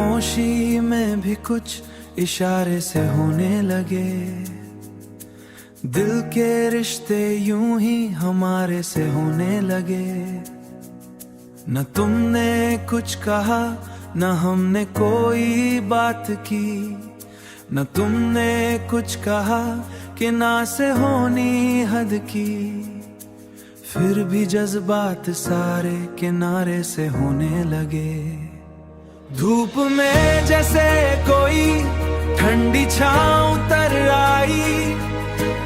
खामोशी में भी कुछ इशारे से होने लगे। दिल के रिश्ते यूं ही हमारे से होने लगे। न तुमने कुछ कहा न हमने कोई बात की, न तुमने कुछ कहा कि ना से होनी हद की। फिर भी जज्बात सारे किनारे से होने लगे। धूप में जैसे कोई ठंडी छांव उतर आई,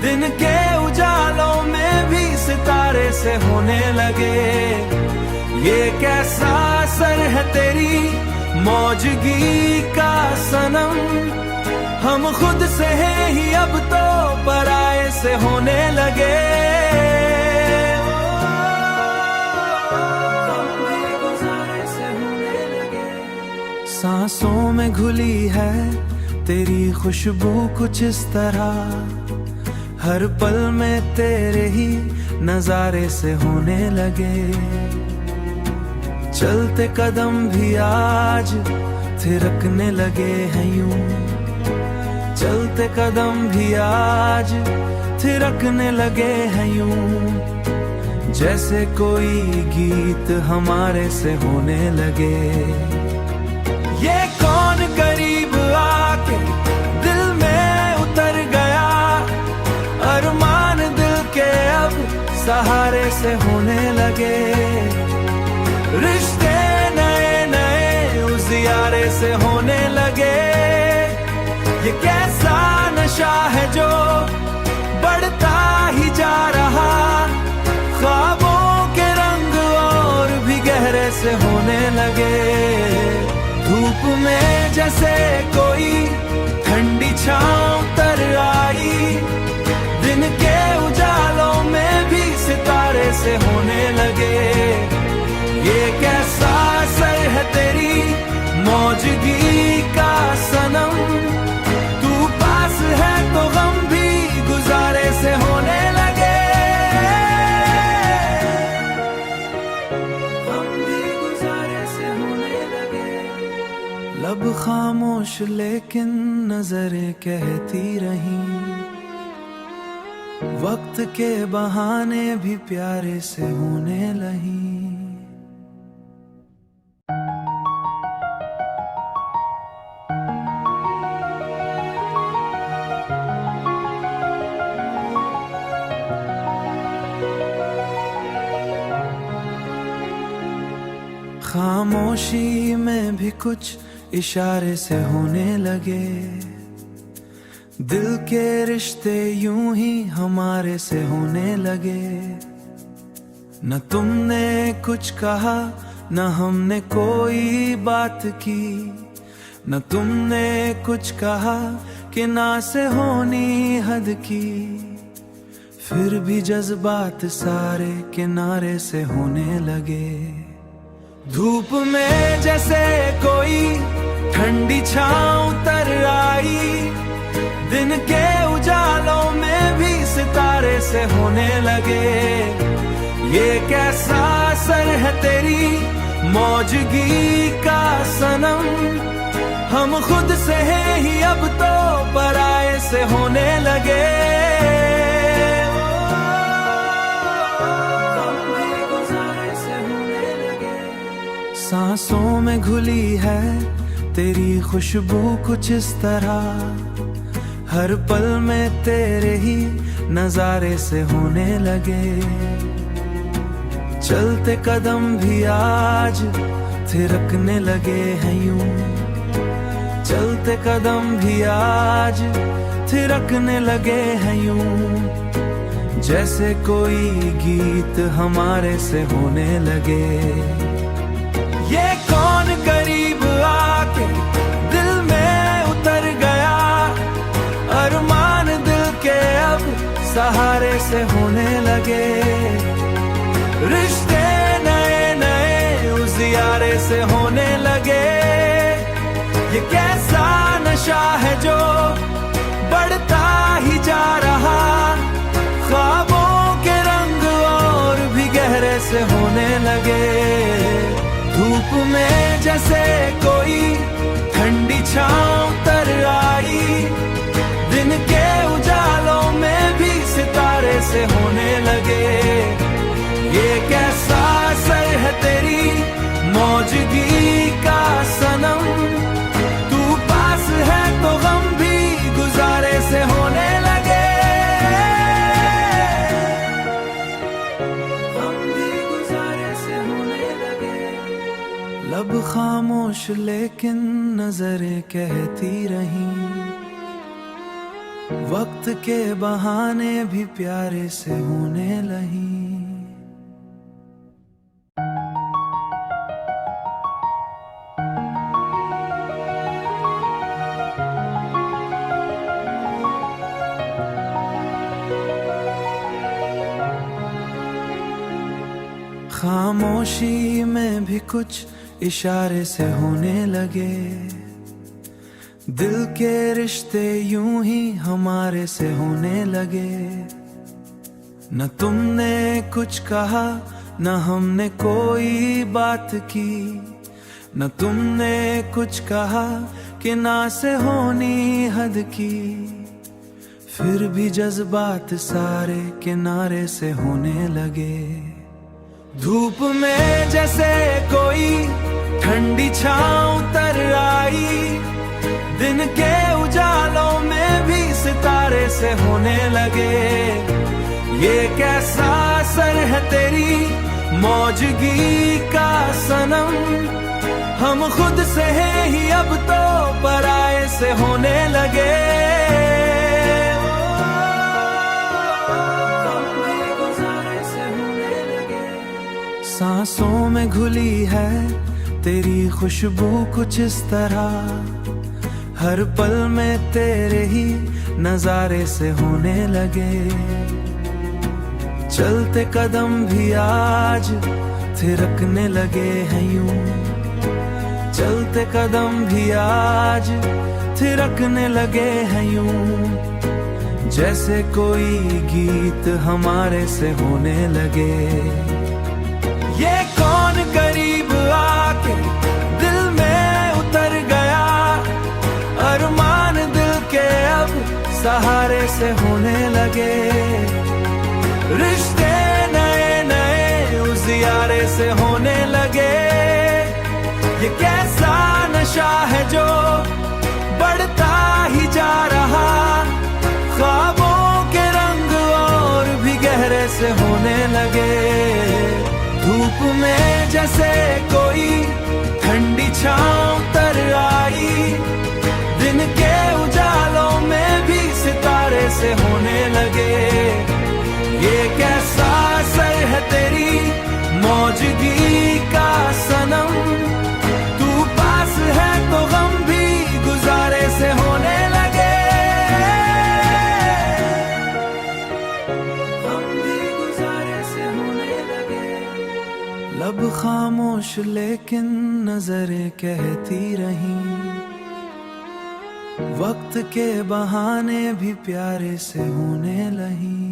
दिन के उजालों में भी सितारे से होने लगे। ये कैसा असर है तेरी मौजगी का सनम, हम खुद से हैं ही अब तो पराये से होने लगे। सांसों में घुली है तेरी खुशबू कुछ इस तरह, हर पल में तेरे ही नजारे से होने लगे। चलते कदम भी आज थिरकने लगे हैं यूं, चलते कदम भी आज थिरकने लगे हैं यूं। जैसे कोई गीत हमारे से होने लगे। ये कौन करीब आके दिल में उतर गया, अरमान दिल के अब सहारे से होने लगे। रिश्ते नए नए उजियारे से होने लगे। ये कैसा नशा है जो बढ़ता ही जा रहा, ख्वाबों के रंग और भी गहरे से होने लगे। धूप में जैसे कोई ठंडी छांव उतर आई, दिन के उजालों में भी सितारे से होने लगे। ये कैसा असर है तेरी मौजगी का सनम, तू पास है तो गम भी गुजारे से होने लगे। हम भी गुजारे से होने लगे। लब खामोश लेकिन नजरें कहती रहीं, वक्त के बहाने भी प्यारे से होने लगी। खामोशी में भी कुछ इशारे से होने लगे। दिल के रिश्ते यूं ही हमारे से होने लगे। न तुमने कुछ कहा न हमने कोई बात की, न तुमने कुछ कहा कि ना से होनी हद की। फिर भी जज्बात सारे किनारे से होने लगे। धूप में जैसे कोई ठंडी छांव उतर आई, दिन के उजालों में भी सितारे से होने लगे। ये कैसा असर है तेरी मौजगी का सनम, हम खुद से हैं ही अब तो पराये से होने लगे। सांसों में घुली है तेरी खुशबू कुछ इस तरह, हर पल में तेरे ही नजारे से होने लगे। चलते कदम भी आज थिरकने लगे हैं यूं, चलते कदम भी आज थिरकने लगे हैं यूं। जैसे कोई गीत हमारे से होने लगे। ये कौन करीब आके दिल में उतर गया, अरमान दिल के अब सहारे से होने लगे। रिश्ते नए नए उजियारे से होने लगे। ये कैसा नशा है जो बढ़ता ही जा रहा, ख्वाबों के रंग और भी गहरे से होने लगे। धूप में जैसे कोई तेरी मौजगी का सनम। तू पास है तो गम भी गुजारे से होने लगे, गम भी गुजारे से होने लगे। लब खामोश लेकिन नजरें कहती रही, वक्त के बहाने भी प्यारे से होने लगी। खामोशी में भी कुछ इशारे से होने लगे, दिल के रिश्ते यूं ही हमारे से होने लगे। न तुमने कुछ कहा न हमने कोई बात की, न तुमने कुछ कहा कि ना से होनी हद की। फिर भी जज्बात सारे किनारे से होने लगे। धूप में जैसे कोई ठंडी छांव उतर आई, दिन के उजालों में भी सितारे से होने लगे। ये कैसा असर है तेरी मौजगी का सनम, हम खुद से हैं ही अब तो पराये से होने लगे। सांसों में घुली है तेरी खुशबू कुछ इस तरह, हर पल में तेरे ही नजारे से होने लगे। चलते कदम भी आज थिरकने लगे हैं यूं, चलते कदम भी आज थिरकने लगे हैं यूं, जैसे कोई गीत हमारे से होने लगे। ये कौन करीब आके दिल में उतर गया, अरमान दिल के अब सहारे से होने लगे। रिश्ते नए नए उजियारे से होने लगे। ये कैसा नशा है जो बढ़ता ही जा रहा, ख्वाबों के रंग और भी गहरे से होने लगे। धूप में जैसे कोई ठंडी छांव उतर आई, दिन के उजालों में भी सितारे से होने लगे। ये कैसा असर है तेरी मौजगी का सनम, तू पास है तो गम भी गुजारे से होने लगे, गम भी गुजारे से होने लगे। लब खामोश लेकिन नजरें कहती रही, वक्त के बहाने भी प्यारे से होने लगी।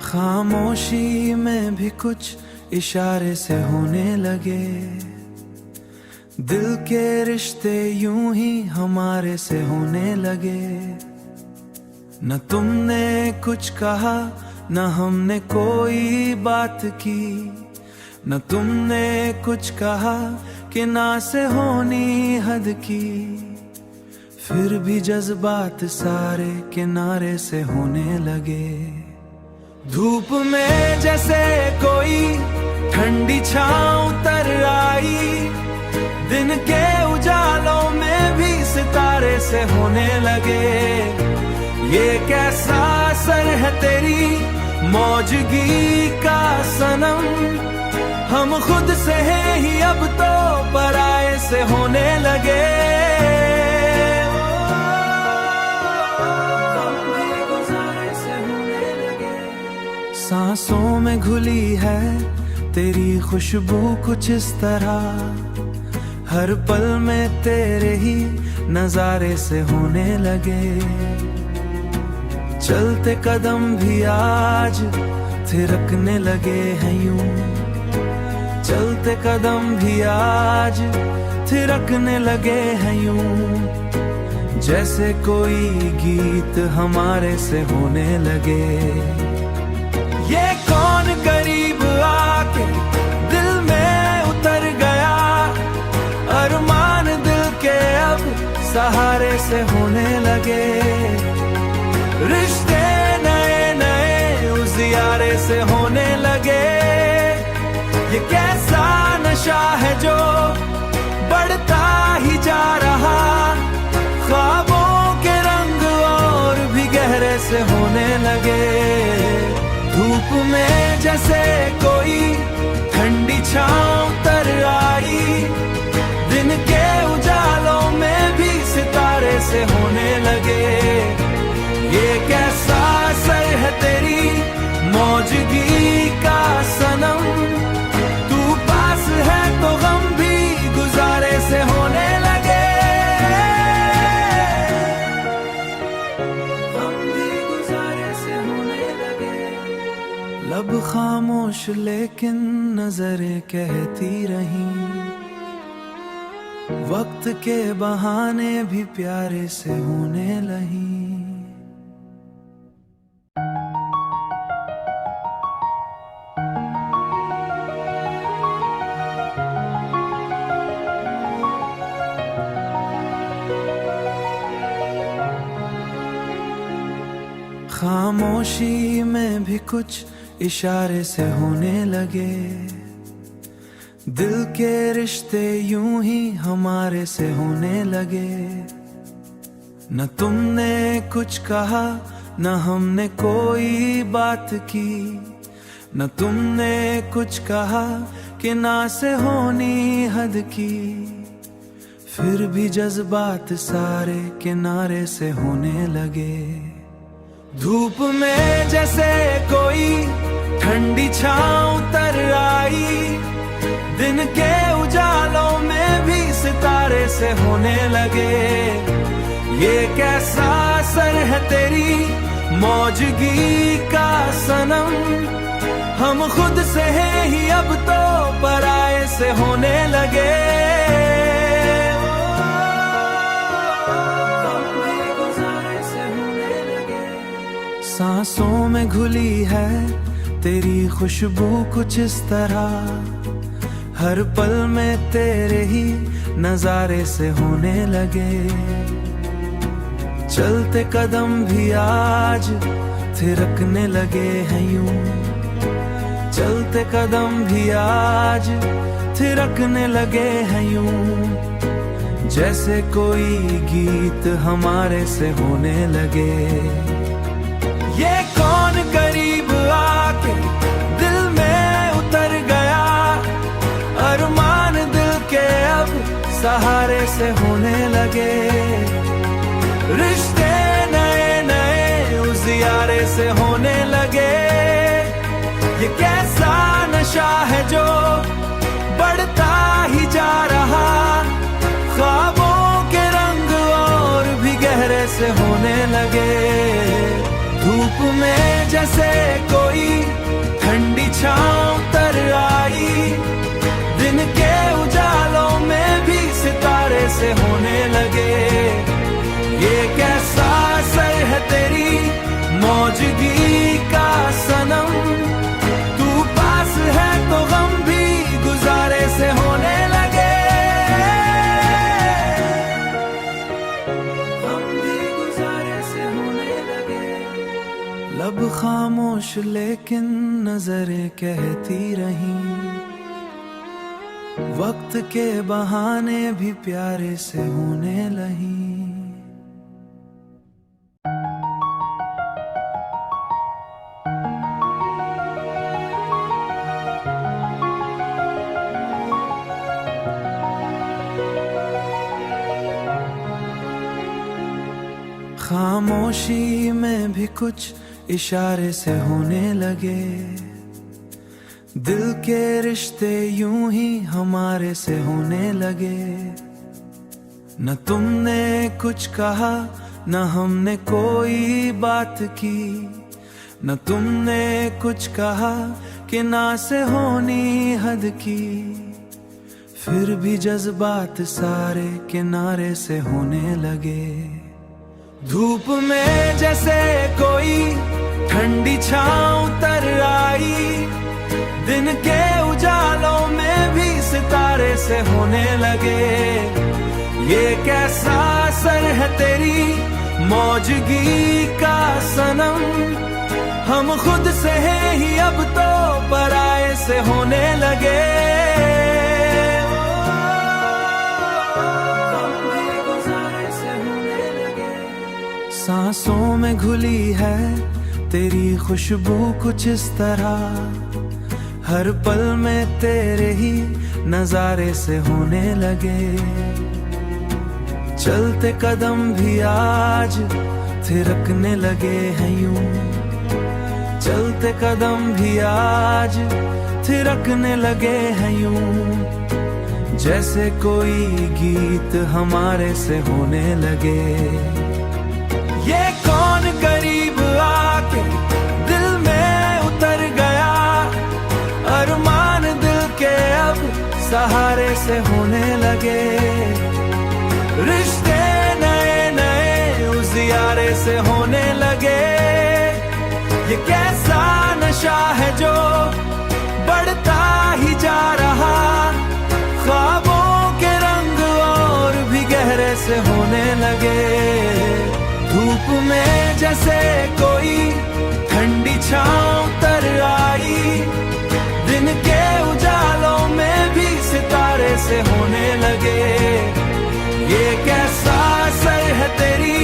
खामोशी में भी कुछ इशारे से होने लगे, दिल के रिश्ते यूं ही हमारे से होने लगे। न तुमने कुछ कहा न हमने कोई बात की, न तुमने कुछ कहा कि ना से होनी हद की। फिर भी जज्बात सारे किनारे से होने लगे। धूप में जैसे कोई ठंडी छांव उतर आई, दिन के उजालों में भी सितारे से होने लगे। ये कैसा असर है तेरी मौजगी का सनम, हम खुद से हैं ही अब तो पराये से होने लगे। सांसों में घुली है तेरी खुशबू कुछ इस तरह, हर पल में तेरे ही नजारे से होने लगे। चलते कदम भी आज थिरकने लगे हैं यूं, चलते कदम भी आज थिरकने लगे हैं यूं, जैसे कोई गीत हमारे से होने लगे। ये कौन करीब आके दिल में उतर गया, अरमान दिल के अब सहारे से होने लगे। रिश्ते नए नए उजियारे से होने लगे। ये कैसा नशा है जो बढ़ता ही जा रहा, ख्वाबों के रंग और भी गहरे से होने लगे। धूप में जैसे कोई ठंडी छांव तर आई, दिन के उजालों में भी सितारे से होने लगे। ये कैसा असर है तेरी मौजूदगी का सनम, तू पास है तो गम भी गुजारे से होने लगे। गम भी गुजारे से होने लगे। लब खामोश लेकिन नजरें कहती रहीं, वक्त के बहाने भी प्यारे से होने लगी। खामोशी में भी कुछ इशारे से होने लगे। दिल के रिश्ते यूं ही हमारे से होने लगे। न तुमने कुछ कहा न हमने कोई बात की, न तुमने कुछ कहा कि ना से होनी हद की, फिर भी जज्बात सारे किनारे से होने लगे। धूप में जैसे कोई ठंडी छांव तर आई, दिन के उजालों में भी सितारे से होने लगे। ये कैसा असर है तेरी मौजूदगी का सनम, हम खुद से हैं ही अब तो पराये से होने लगे। सांसों में घुली है तेरी खुशबू कुछ इस तरह, हर पल में तेरे ही नजारे से होने लगे। चलते कदम भी आज थिरकने लगे हैं यूं, चलते कदम भी आज थिरकने लगे हैं यूं, जैसे कोई गीत हमारे से होने लगे। ये कौन करीब आके दिल में उतर गया, अरमान दिल के अब सहारे से होने लगे। रिश्ते नए नए उजियारे से होने लगे। ये कैसा नशा है जो बढ़ता ही जा रहा, ख्वाबों के रंग और भी गहरे से होने लगे। धूप में जैसे कोई ठंडी छांव तर आई, दिन के उजालों में भी सितारे से होने लगे। ये कैसा असर है तेरी मौजूदगी का सनम, तू पास है तो गम भी गुजारे से होने लगे। लब खामोश लेकिन नजरें कहती रहीं, वक्त के बहाने भी प्यारे से होने लगी। खामोशी में भी कुछ इशारे से होने लगे। दिल के रिश्ते यूं ही हमारे से होने लगे। न तुमने कुछ कहा न हमने कोई बात की, न तुमने कुछ कहा कि ना से होनी हद की, फिर भी जज्बात सारे किनारे से होने लगे। धूप में जैसे कोई ठंडी छाँव उतर आई, दिन के उजालों में भी सितारे से होने लगे। ये कैसा असर है तेरी मौजगी का सनम, हम खुद से हैं ही अब तो पराये से होने लगे। हम भी गुजारे से होने लगे। सांसों में घुली है तेरी खुशबू कुछ इस तरह, हर पल में तेरे ही नजारे से होने लगे। चलते कदम भी आज थिरकने लगे हैं यूं, चलते कदम भी आज थिरकने लगे हैं यूं, जैसे कोई गीत हमारे से होने लगे। ये कौन करीब आके दिल में उतर गया, अरमान दिल के अब सहारे से होने लगे। रिश्ते नए नए उजियारे से होने लगे। ये कैसा नशा है जो बढ़ता ही जा रहा, ख्वाबों के रंग और भी गहरे से होने लगे। धूप में जैसे कोई ठंडी छाँव उतर आई, दिन के उजालों में भी सितारे से होने लगे। ये कैसा असर है तेरी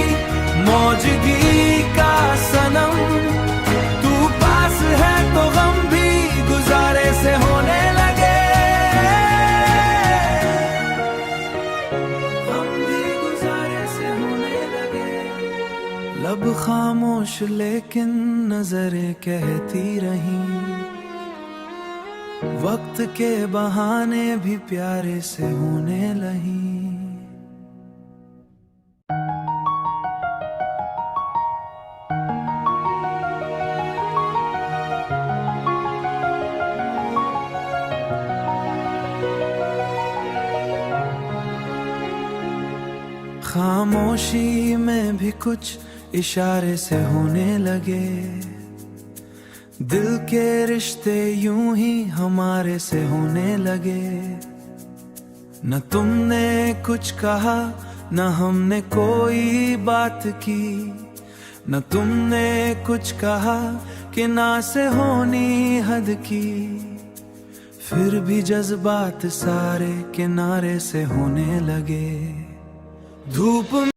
मौजगी का सनम, तू पास है तो गम भी गुजारे से होने लगे। हम भी गुजारे से होने लगे। लब खामोश लेकिन नजरें कहती रहीं, वक्त के बहाने भी प्यारे से होने लगी। खामोशी में भी कुछ इशारे से होने लगे। दिल के रिश्ते यूं ही हमारे से होने लगे। न तुमने कुछ कहा न हमने कोई बात की, न तुमने कुछ कहा कि ना से होनी हद की, फिर भी जज्बात सारे किनारे से होने लगे। धूप